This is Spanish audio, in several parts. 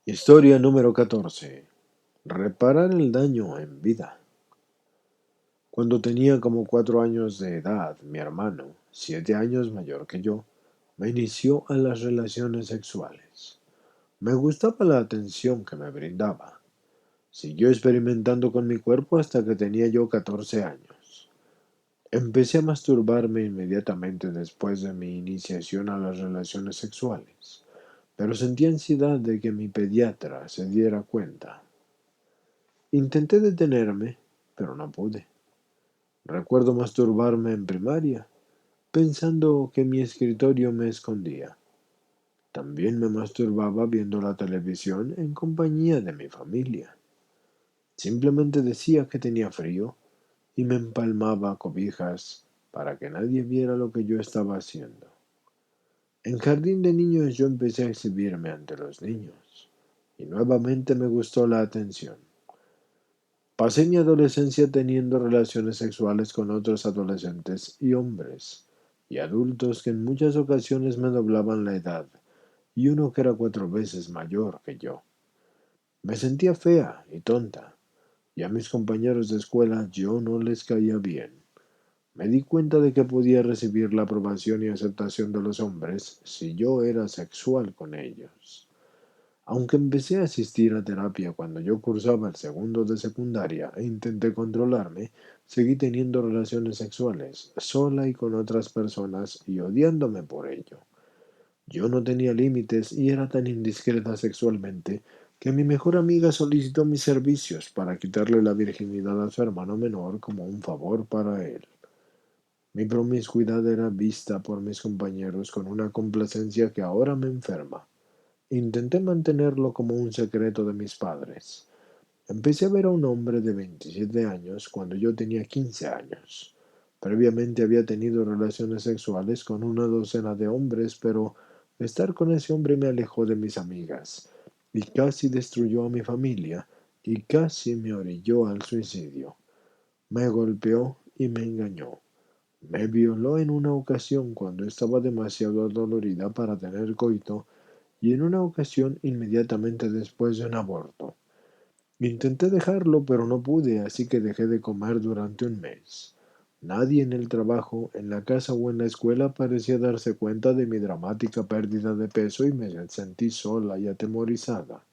Historia número 14. Reparar el daño en vida. Cuando tenía como 4 años de edad, mi hermano, 7 años mayor que yo, me inició a las relaciones sexuales. Me gustaba la atención que me brindaba. Siguió experimentando con mi cuerpo hasta que tenía yo 14 años. Empecé a masturbarme inmediatamente después de mi iniciación a las relaciones sexuales, pero sentí ansiedad de que mi pediatra se diera cuenta. Intenté detenerme, pero no pude. Recuerdo masturbarme en primaria, pensando que mi escritorio me escondía. También me masturbaba viendo la televisión en compañía de mi familia. Simplemente decía que tenía frío y me empalmaba cobijas para que nadie viera lo que yo estaba haciendo. En jardín de niños yo empecé a exhibirme ante los niños y nuevamente me gustó la atención. Pasé mi adolescencia teniendo relaciones sexuales con otros adolescentes y hombres, y adultos que en muchas ocasiones me doblaban la edad, y uno que era 4 veces mayor que yo. Me sentía fea y tonta, y a mis compañeros de escuela yo no les caía bien. Me di cuenta de que podía recibir la aprobación y aceptación de los hombres si yo era sexual con ellos. Aunque empecé a asistir a terapia cuando yo cursaba el segundo de secundaria e intenté controlarme, seguí teniendo relaciones sexuales, sola y con otras personas, y odiándome por ello. Yo no tenía límites y era tan indiscreta sexualmente que mi mejor amiga solicitó mis servicios para quitarle la virginidad a su hermano menor como un favor para él. Mi promiscuidad era vista por mis compañeros con una complacencia que ahora me enferma. Intenté mantenerlo como un secreto de mis padres. Empecé a ver a un hombre de 27 años cuando yo tenía 15 años. Previamente había tenido relaciones sexuales con una docena de hombres, pero estar con ese hombre me alejó de mis amigas y casi destruyó a mi familia y casi me orilló al suicidio. Me golpeó y me engañó. Me violó en una ocasión cuando estaba demasiado dolorida para tener coito y en una ocasión inmediatamente después de un aborto. Intenté dejarlo, pero no pude, así que dejé de comer durante un mes. Nadie en el trabajo, en la casa o en la escuela parecía darse cuenta de mi dramática pérdida de peso y me sentí sola y atemorizada.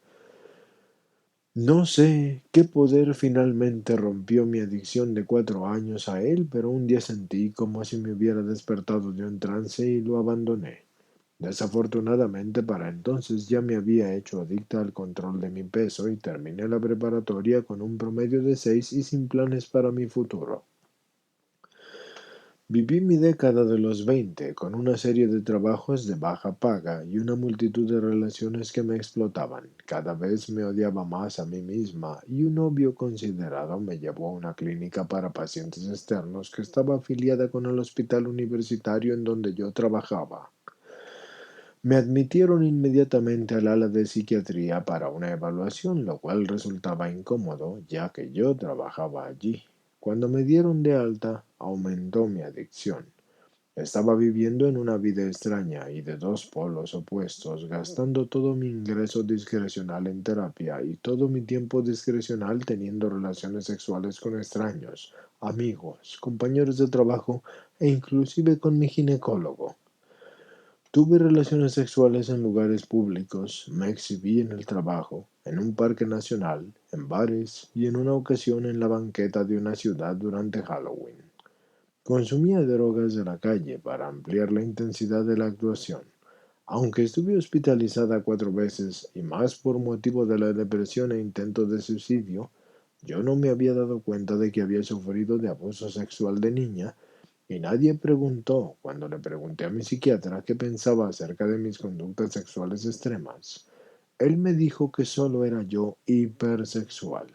No sé qué poder finalmente rompió mi adicción de 4 años a él, pero un día sentí como si me hubiera despertado de un trance y lo abandoné. Desafortunadamente para entonces ya me había hecho adicta al control de mi peso y terminé la preparatoria con un promedio de 6 y sin planes para mi futuro. Viví mi década de los 20 con una serie de trabajos de baja paga y una multitud de relaciones que me explotaban. Cada vez me odiaba más a mí misma y un novio considerado me llevó a una clínica para pacientes externos que estaba afiliada con el hospital universitario en donde yo trabajaba. Me admitieron inmediatamente al ala de psiquiatría para una evaluación, lo cual resultaba incómodo, ya que yo trabajaba allí. Cuando me dieron de alta, aumentó mi adicción. Estaba viviendo en una vida extraña y de dos polos opuestos, gastando todo mi ingreso discrecional en terapia y todo mi tiempo discrecional teniendo relaciones sexuales con extraños, amigos, compañeros de trabajo e inclusive con mi ginecólogo. Tuve relaciones sexuales en lugares públicos, me exhibí en el trabajo, en un parque nacional, en bares y en una ocasión en la banqueta de una ciudad durante Halloween. Consumía drogas de la calle para ampliar la intensidad de la actuación. Aunque estuve hospitalizada 4 veces y más por motivo de la depresión e intentos de suicidio, yo no me había dado cuenta de que había sufrido de abuso sexual de niña y nadie preguntó cuando le pregunté a mi psiquiatra qué pensaba acerca de mis conductas sexuales extremas. Él me dijo que solo era yo hipersexual.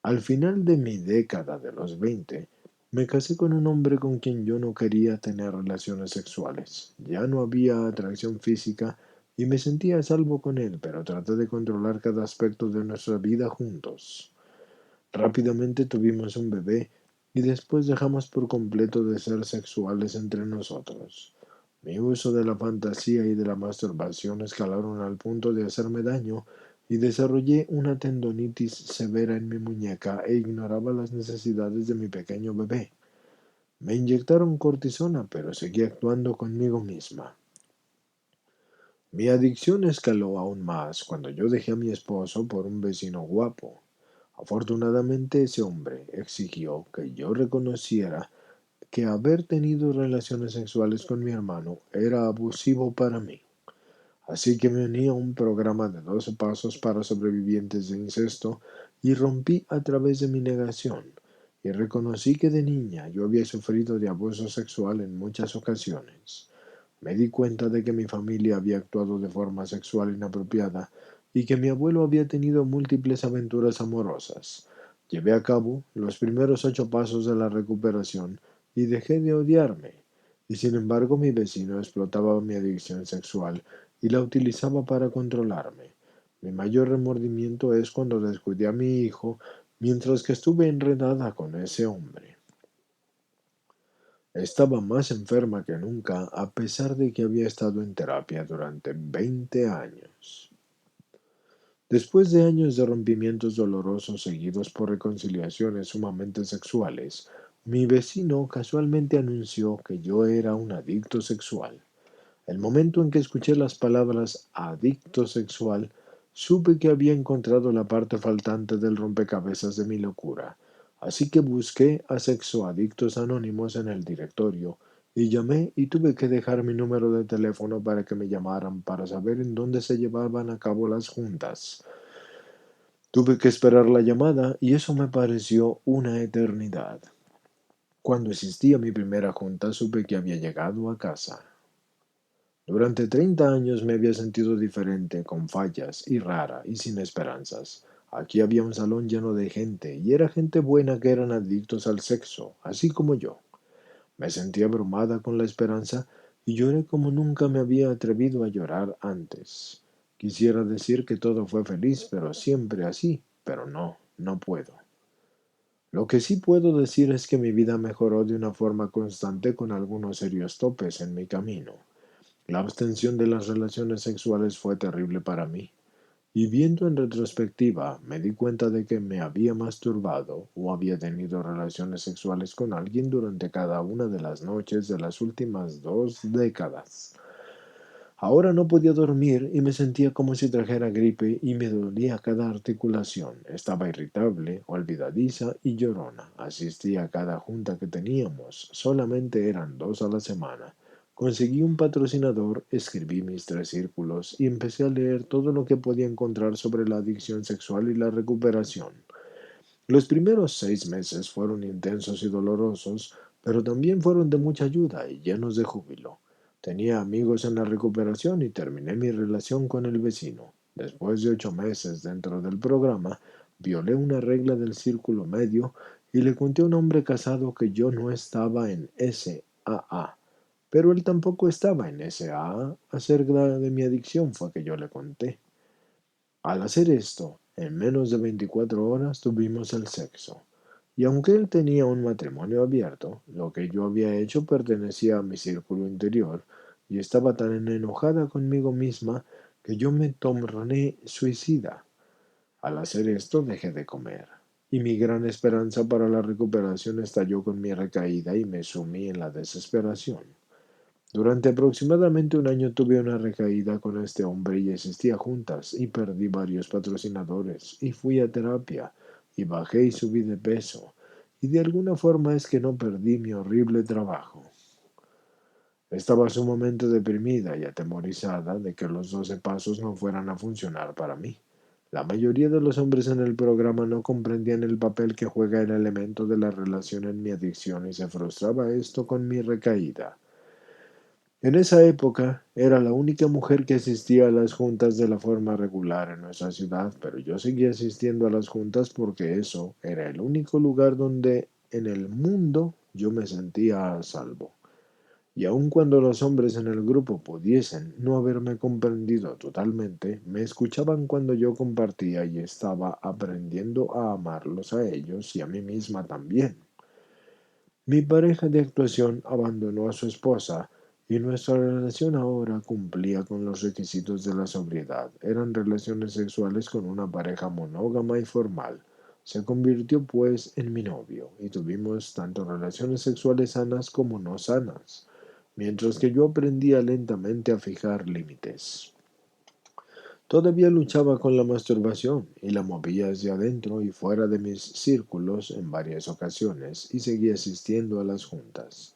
Al final de mi década de los 20, me casé con un hombre con quien yo no quería tener relaciones sexuales. Ya no había atracción física y me sentía a salvo con él, pero traté de controlar cada aspecto de nuestra vida juntos. Rápidamente tuvimos un bebé y después dejamos por completo de ser sexuales entre nosotros. Mi uso de la fantasía y de la masturbación escalaron al punto de hacerme daño y desarrollé una tendonitis severa en mi muñeca e ignoraba las necesidades de mi pequeño bebé. Me inyectaron cortisona, pero seguí actuando conmigo misma. Mi adicción escaló aún más cuando yo dejé a mi esposo por un vecino guapo. Afortunadamente ese hombre exigió que yo reconociera que haber tenido relaciones sexuales con mi hermano era abusivo para mí. Así que me uní a un programa de 12 pasos para sobrevivientes de incesto y rompí a través de mi negación y reconocí que de niña yo había sufrido de abuso sexual en muchas ocasiones. Me di cuenta de que mi familia había actuado de forma sexual inapropiada y que mi abuelo había tenido múltiples aventuras amorosas. Llevé a cabo los primeros 8 pasos de la recuperación y dejé de odiarme. Y sin embargo mi vecino explotaba mi adicción sexual y la utilizaba para controlarme. Mi mayor remordimiento es cuando descuidé a mi hijo mientras que estuve enredada con ese hombre. Estaba más enferma que nunca, a pesar de que había estado en terapia durante 20 años. Después de años de rompimientos dolorosos seguidos por reconciliaciones sumamente sexuales, mi vecino casualmente anunció que yo era un adicto sexual. El momento en que escuché las palabras adicto sexual, supe que había encontrado la parte faltante del rompecabezas de mi locura. Así que busqué a sexoadictos anónimos en el directorio y llamé y tuve que dejar mi número de teléfono para que me llamaran para saber en dónde se llevaban a cabo las juntas. Tuve que esperar la llamada y eso me pareció una eternidad. Cuando asistí a mi primera junta supe que había llegado a casa. Durante 30 años me había sentido diferente, con fallas, y rara, y sin esperanzas. Aquí había un salón lleno de gente, y era gente buena que eran adictos al sexo, así como yo. Me sentí abrumada con la esperanza, y lloré como nunca me había atrevido a llorar antes. Quisiera decir que todo fue feliz, pero siempre así, pero no, no puedo. Lo que sí puedo decir es que mi vida mejoró de una forma constante con algunos serios topes en mi camino. La abstención de las relaciones sexuales fue terrible para mí, y viendo en retrospectiva me di cuenta de que me había masturbado o había tenido relaciones sexuales con alguien durante cada una de las noches de las últimas 2 décadas. Ahora no podía dormir y me sentía como si trajera gripe y me dolía cada articulación. Estaba irritable, olvidadiza y llorona. Asistía a cada junta que teníamos. Solamente eran 2 a la semana. Conseguí un patrocinador, escribí mis 3 círculos y empecé a leer todo lo que podía encontrar sobre la adicción sexual y la recuperación. Los primeros 6 meses fueron intensos y dolorosos, pero también fueron de mucha ayuda y llenos de júbilo. Tenía amigos en la recuperación y terminé mi relación con el vecino. Después de 8 meses dentro del programa, violé una regla del círculo medio y le conté a un hombre casado que yo no estaba en SAA, pero él tampoco estaba en SAA. Acerca de mi adicción fue que yo le conté. Al hacer esto, en menos de 24 horas tuvimos el sexo. Y aunque él tenía un matrimonio abierto, lo que yo había hecho pertenecía a mi círculo interior y estaba tan enojada conmigo misma que yo me torné suicida. Al hacer esto dejé de comer. Y mi gran esperanza para la recuperación estalló con mi recaída y me sumí en la desesperación. Durante aproximadamente un año tuve una recaída con este hombre y asistí a juntas y perdí varios patrocinadores y fui a terapia y bajé y subí de peso y de alguna forma es que no perdí mi horrible trabajo. Estaba sumamente deprimida y atemorizada de que los 12 pasos no fueran a funcionar para mí. La mayoría de los hombres en el programa no comprendían el papel que juega el elemento de la relación en mi adicción y se frustraba esto con mi recaída. En esa época era la única mujer que asistía a las juntas de la forma regular en nuestra ciudad, pero yo seguía asistiendo a las juntas porque eso era el único lugar donde en el mundo yo me sentía a salvo. Y aun cuando los hombres en el grupo pudiesen no haberme comprendido totalmente, me escuchaban cuando yo compartía y estaba aprendiendo a amarlos a ellos y a mí misma también. Mi pareja de actuación abandonó a su esposa Y nuestra relación ahora cumplía con los requisitos de la sobriedad. Eran relaciones sexuales con una pareja monógama y formal. Se convirtió pues en mi novio y tuvimos tanto relaciones sexuales sanas como no sanas, mientras que yo aprendía lentamente a fijar límites. Todavía luchaba con la masturbación y la movía hacia adentro y fuera de mis círculos en varias ocasiones y seguía asistiendo a las juntas.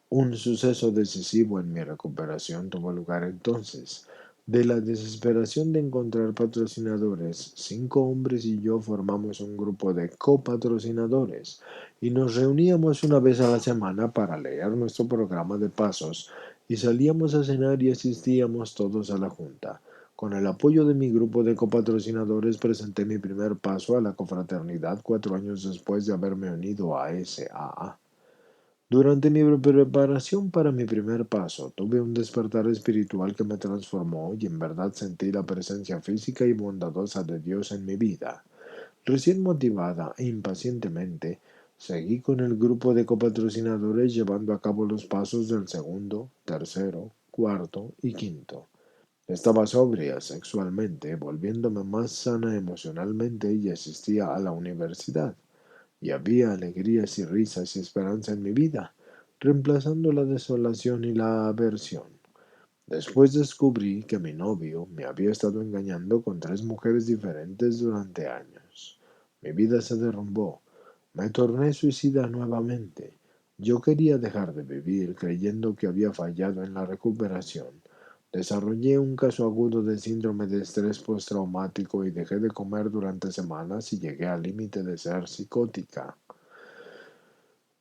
Un suceso decisivo en mi recuperación tuvo lugar entonces. De la desesperación de encontrar patrocinadores, 5 hombres y yo formamos un grupo de copatrocinadores y nos reuníamos una vez a la semana para leer nuestro programa de pasos y salíamos a cenar y asistíamos todos a la junta. Con el apoyo de mi grupo de copatrocinadores presenté mi primer paso a la confraternidad 4 años después de haberme unido a SAA. Durante mi preparación para mi primer paso, tuve un despertar espiritual que me transformó y en verdad sentí la presencia física y bondadosa de Dios en mi vida. Recién motivada e impacientemente, seguí con el grupo de copatrocinadores llevando a cabo los pasos del segundo, tercero, cuarto y quinto. Estaba sobria sexualmente, volviéndome más sana emocionalmente y asistía a la universidad y había alegrías y risas y esperanza en mi vida, reemplazando la desolación y la aversión. Después descubrí que mi novio me había estado engañando con 3 mujeres diferentes durante años. Mi vida se derrumbó. Me torné suicida nuevamente. Yo quería dejar de vivir creyendo que había fallado en la recuperación. Desarrollé un caso agudo de síndrome de estrés postraumático y dejé de comer durante semanas y llegué al límite de ser psicótica.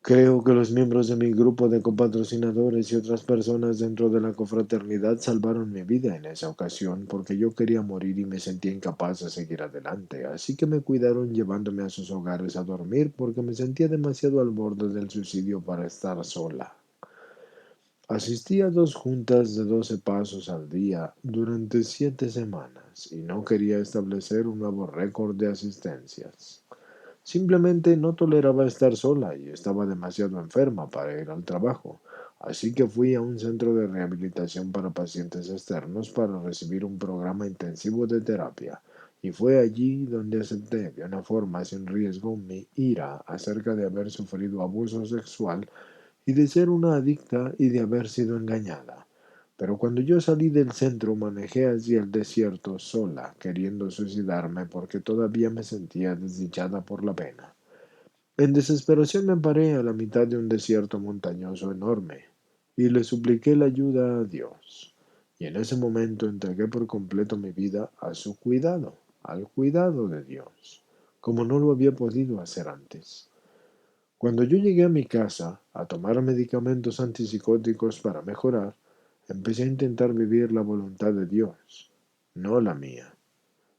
Creo que los miembros de mi grupo de copatrocinadores y otras personas dentro de la confraternidad salvaron mi vida en esa ocasión porque yo quería morir y me sentía incapaz de seguir adelante, así que me cuidaron llevándome a sus hogares a dormir porque me sentía demasiado al borde del suicidio para estar sola. Asistí a 2 juntas de 12 pasos al día durante 7 semanas y no quería establecer un nuevo récord de asistencias. Simplemente no toleraba estar sola y estaba demasiado enferma para ir al trabajo, así que fui a un centro de rehabilitación para pacientes externos para recibir un programa intensivo de terapia, y fue allí donde acepté de una forma sin riesgo mi ira acerca de haber sufrido abuso sexual y de ser una adicta y de haber sido engañada. Pero cuando yo salí del centro manejé hacia el desierto sola, queriendo suicidarme porque todavía me sentía desdichada por la pena. En desesperación me paré a la mitad de un desierto montañoso enorme y le supliqué la ayuda a Dios. Y en ese momento entregué por completo mi vida a su cuidado, al cuidado de Dios, como no lo había podido hacer antes. Cuando yo llegué a mi casa a tomar medicamentos antipsicóticos para mejorar, empecé a intentar vivir la voluntad de Dios, no la mía.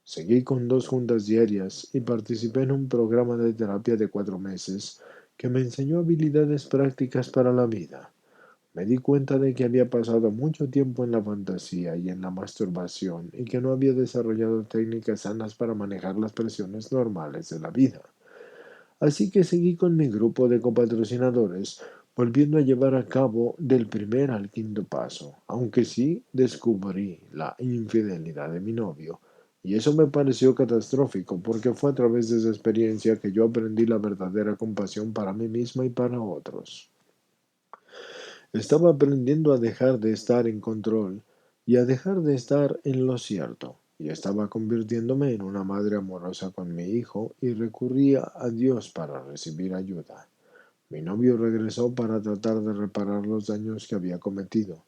Seguí con 2 juntas diarias y participé en un programa de terapia de 4 meses que me enseñó habilidades prácticas para la vida. Me di cuenta de que había pasado mucho tiempo en la fantasía y en la masturbación y que no había desarrollado técnicas sanas para manejar las presiones normales de la vida. Así que seguí con mi grupo de copatrocinadores, volviendo a llevar a cabo del primer al quinto paso, aunque sí descubrí la infidelidad de mi novio. Y eso me pareció catastrófico, porque fue a través de esa experiencia que yo aprendí la verdadera compasión para mí misma y para otros. Estaba aprendiendo a dejar de estar en control y a dejar de estar en lo cierto, y estaba convirtiéndome en una madre amorosa con mi hijo y recurría a Dios para recibir ayuda. Mi novio regresó para tratar de reparar los daños que había cometido.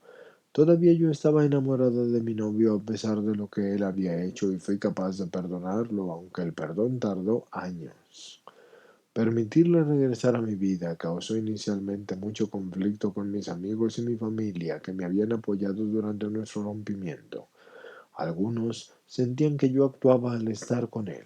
Todavía yo estaba enamorada de mi novio a pesar de lo que él había hecho y fui capaz de perdonarlo, aunque el perdón tardó años. Permitirle regresar a mi vida causó inicialmente mucho conflicto con mis amigos y mi familia que me habían apoyado durante nuestro rompimiento. Algunos sentían que yo actuaba al estar con él.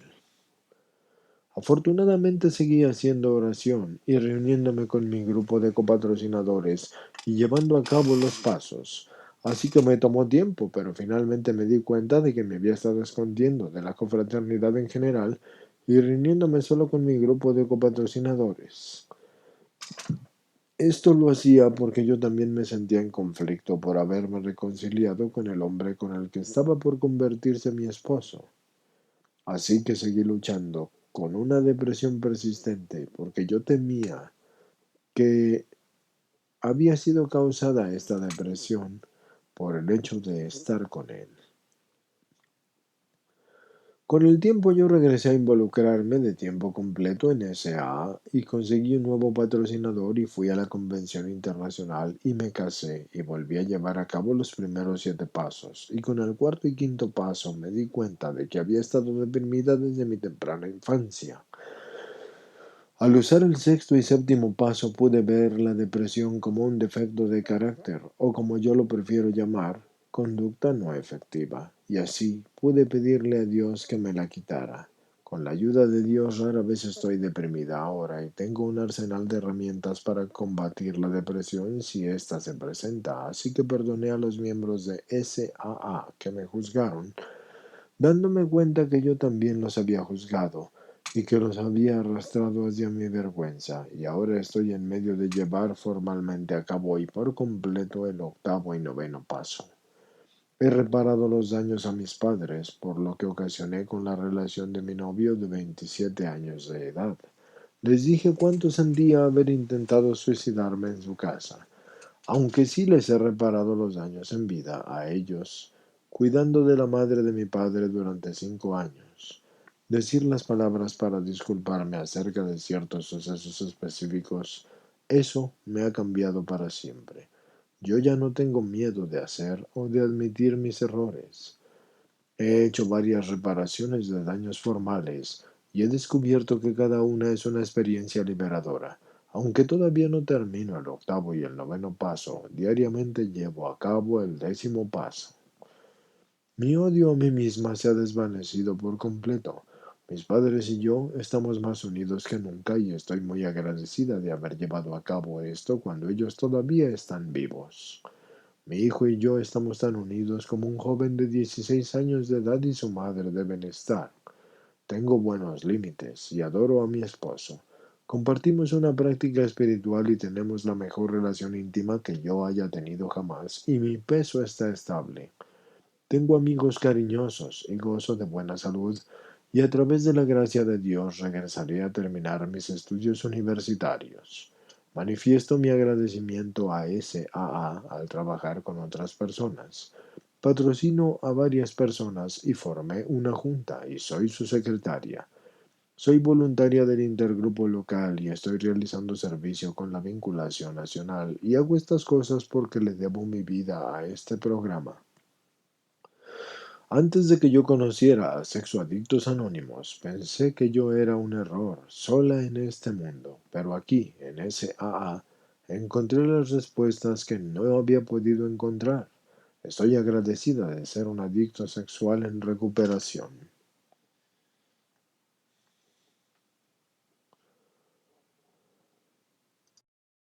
Afortunadamente seguí haciendo oración y reuniéndome con mi grupo de copatrocinadores y llevando a cabo los pasos. Así que me tomó tiempo, pero finalmente me di cuenta de que me había estado escondiendo de la confraternidad en general y reuniéndome solo con mi grupo de copatrocinadores. Esto lo hacía porque yo también me sentía en conflicto por haberme reconciliado con el hombre con el que estaba por convertirse mi esposo. Así que seguí luchando con una depresión persistente porque yo temía que había sido causada esta depresión por el hecho de estar con él. Con el tiempo yo regresé a involucrarme de tiempo completo en SA y conseguí un nuevo patrocinador y fui a la convención internacional y me casé y volví a llevar a cabo los primeros 7 pasos. Y con el cuarto y quinto paso me di cuenta de que había estado deprimida desde mi temprana infancia. Al usar el sexto y séptimo paso pude ver la depresión como un defecto de carácter, o como yo lo prefiero llamar, conducta no efectiva, y así pude pedirle a Dios que me la quitara. Con la ayuda de Dios rara vez estoy deprimida ahora y tengo un arsenal de herramientas para combatir la depresión si ésta se presenta, así que perdoné a los miembros de SAA que me juzgaron dándome cuenta que yo también los había juzgado y que los había arrastrado hacia mi vergüenza, y ahora estoy en medio de llevar formalmente a cabo y por completo el octavo y noveno paso. He reparado los daños a mis padres, por lo que ocasioné con la relación de mi novio de 27 años de edad. Les dije cuánto sentía haber intentado suicidarme en su casa, aunque sí les he reparado los daños en vida a ellos, cuidando de la madre de mi padre durante 5 años. Decir las palabras para disculparme acerca de ciertos sucesos específicos, eso me ha cambiado para siempre. Yo ya no tengo miedo de hacer o de admitir mis errores. He hecho varias reparaciones de daños formales y he descubierto que cada una es una experiencia liberadora. Aunque todavía no termino el octavo y el noveno paso, diariamente llevo a cabo el 10º paso. Mi odio a mí misma se ha desvanecido por completo. Mis padres y yo estamos más unidos que nunca y estoy muy agradecida de haber llevado a cabo esto cuando ellos todavía están vivos. Mi hijo y yo estamos tan unidos como un joven de 16 años de edad y su madre deben estar. Tengo buenos límites y adoro a mi esposo. Compartimos una práctica espiritual y tenemos la mejor relación íntima que yo haya tenido jamás y mi peso está estable. Tengo amigos cariñosos y gozo de buena salud y a través de la gracia de Dios regresaré a terminar mis estudios universitarios. Manifiesto mi agradecimiento a SAA al trabajar con otras personas. Patrocino a varias personas y formé una junta y soy su secretaria. Soy voluntaria del intergrupo local y estoy realizando servicio con la vinculación nacional y hago estas cosas porque le debo mi vida a este programa. Antes de que yo conociera a Sexoadictos Anónimos, pensé que yo era un error, sola en este mundo, pero aquí, en SAA, encontré las respuestas que no había podido encontrar. Estoy agradecida de ser un adicto sexual en recuperación.